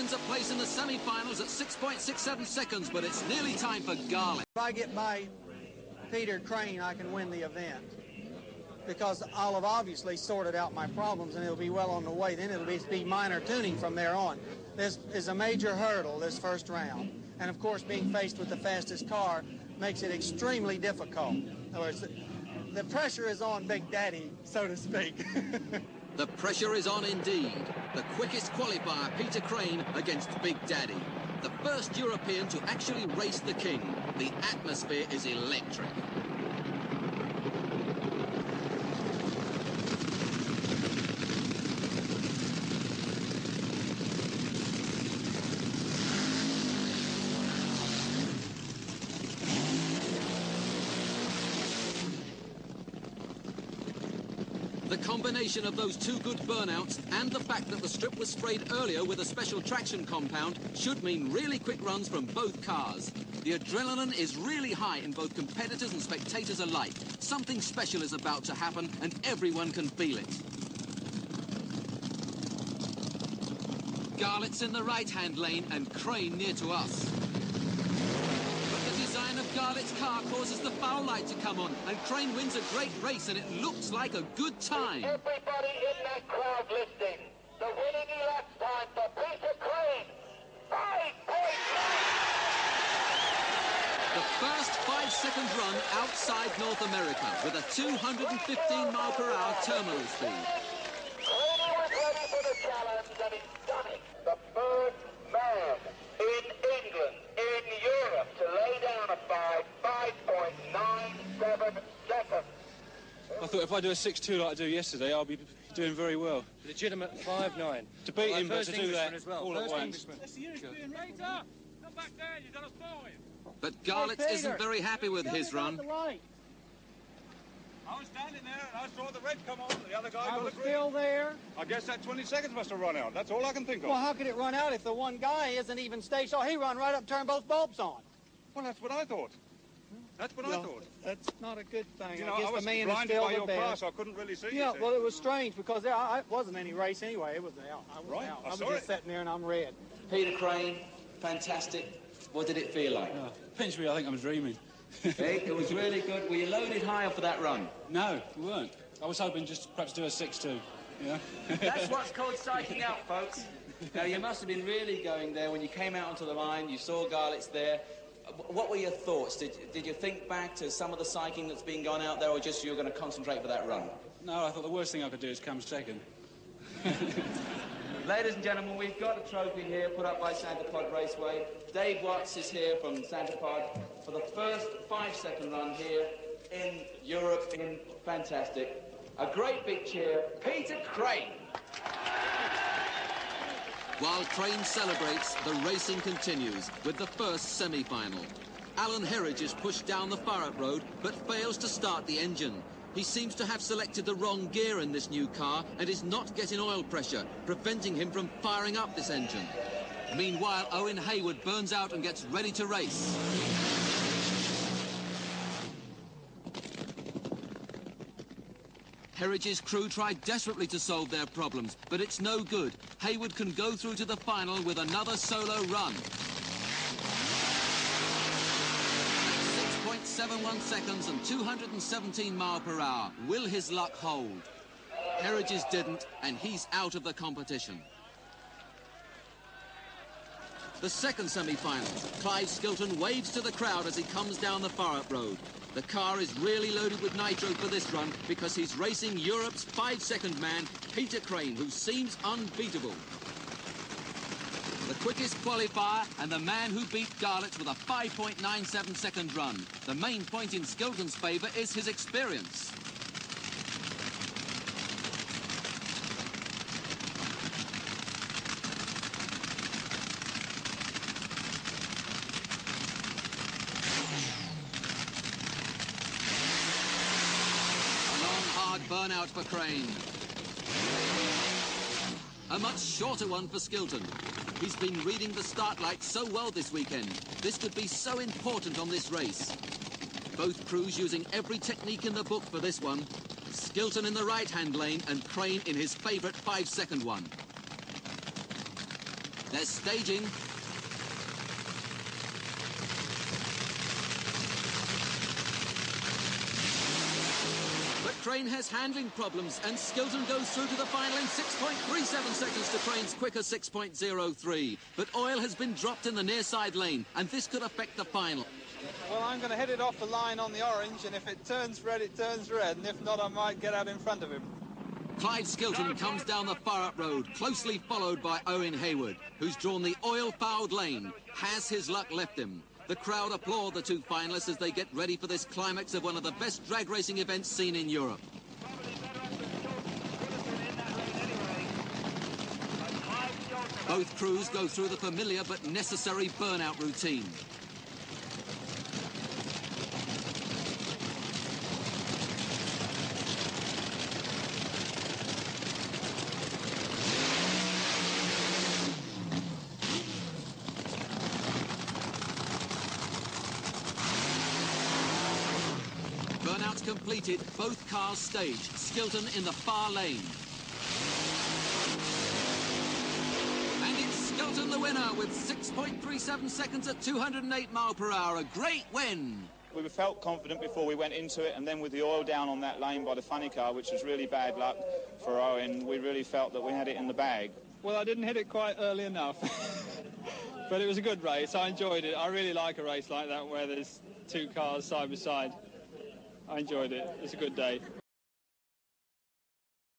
wins a place in the semi-finals at 6.67 seconds, but it's nearly time for Garlits. If I get by Peter Crane, I can win the event, because I'll have obviously sorted out my problems and it'll be well on the way. Then it'll be minor tuning from there on. This is a major hurdle, this first round. And of course, being faced with the fastest car makes it extremely difficult. In other words, the pressure is on Big Daddy, so to speak. The pressure is on indeed. The quickest qualifier, Peter Crane, against Big Daddy. The first European to actually race the king. The atmosphere is electric. The combination of those two good burnouts and the fact that the strip was sprayed earlier with a special traction compound should mean really quick runs from both cars. The adrenaline is really high in both competitors and spectators alike. Something special is about to happen and everyone can feel it. Garlits in the right-hand lane and Crane near to us. The design of Garlits' car causes the foul light to come on, and Crane wins a great race, and it looks like a good time. Everybody in that crowd listening, the winning elapsed time for Peter Crane, 5.9. The first 5-second run outside North America with a 215-mile-per-hour terminal speed. Crane was ready for the challenge, and he's done it. The first man in England, in Europe, to lay down a 5.97 seconds. I thought if I do a 6.2 like I do yesterday, I'll be doing very well. Legitimate 5.9. To beat him, but to do that all at once. That's the European record. Come back down, you've done us 5. But Garlits isn't very happy with his run. I was standing there and I saw the red come on. The other guy I got was a green. still there. I guess that 20 seconds must have run out. That's all I can think of. Well, how could it run out if the one guy isn't even stationed? Oh, he run right up and turned both bulbs on. Well, that's what I thought. That's what I thought. That's not a good thing. You know, I guess I was the man blinded is still by your the car, best. so I couldn't really see Yeah, you. well, it was strange because it wasn't any race anyway. It was out. I was Right, out. I I was saw just it. sitting there and I'm red. Peter Crane, fantastic. What did it feel like? Pinch me, I think I'm dreaming. Hey, it was really good. Were you loaded higher for that run? No, we weren't. I was hoping just to perhaps do a 6.2. Yeah. That's what's called psyching out, folks. Now, you must have been really going there when you came out onto the line, you saw Garlits there. What were your thoughts? Did you think back to some of the psyching that's been gone out there, or just you were going to concentrate for that run? No, I thought the worst thing I could do is come second. Ladies and gentlemen, we've got a trophy here put up by Santa Pod Raceway. Dave Watts is here from Santa Pod for the first 5-second run here in Europe. Fantastic. A great big cheer, Peter Crane. While Crane celebrates, the racing continues with the first semi-final. Alan Herage is pushed down the far-up road, but fails to start the engine. He seems to have selected the wrong gear in this new car and is not getting oil pressure, preventing him from firing up this engine. Meanwhile, Owen Hayward burns out and gets ready to race. Herage's crew try desperately to solve their problems, but it's no good. Hayward can go through to the final with another solo run. At 6.71 seconds and 217 miles per hour. Will his luck hold? Herage's didn't, and he's out of the competition. The second semi-final. Clive Skilton waves to the crowd as he comes down the far-up road. The car is really loaded with nitro for this run because he's racing Europe's 5-second man, Peter Crane, who seems unbeatable. The quickest qualifier and the man who beat Garlits with a 5.97-second run. The main point in Skilton's favour is his experience. Burnout for Crane. A much shorter one for Skilton. He's been reading the start lights so well this weekend. This could be so important on this race. Both crews using every technique in the book for this one. Skilton in the right-hand lane and Crane in his favourite 5-second one. They're staging. But Crane has handling problems, and Skilton goes through to the final in 6.37 seconds to Crane's quicker 6.03. But oil has been dropped in the near side lane, and this could affect the final. Well, I'm going to hit it off the line on the orange, and if it turns red, it turns red, and if not, I might get out in front of him. Clyde Skilton comes down the far-up road, closely followed by Owen Hayward, who's drawn the oil-fouled lane. Has his luck left him? The crowd applaud the two finalists as they get ready for this climax of one of the best drag racing events seen in Europe. Both crews go through the familiar but necessary burnout routine. Burnout's completed, both cars staged. Skilton in the far lane. And it's Skilton the winner with 6.37 seconds at 208 mph. A great win. We felt confident before we went into it, and then with the oil down on that lane by the funny car, which was really bad luck for Owen, we really felt that we had it in the bag. Well, I didn't hit it quite early enough, but it was a good race. I enjoyed it. I really like a race like that where there's two cars side by side. I enjoyed it. It's a good day.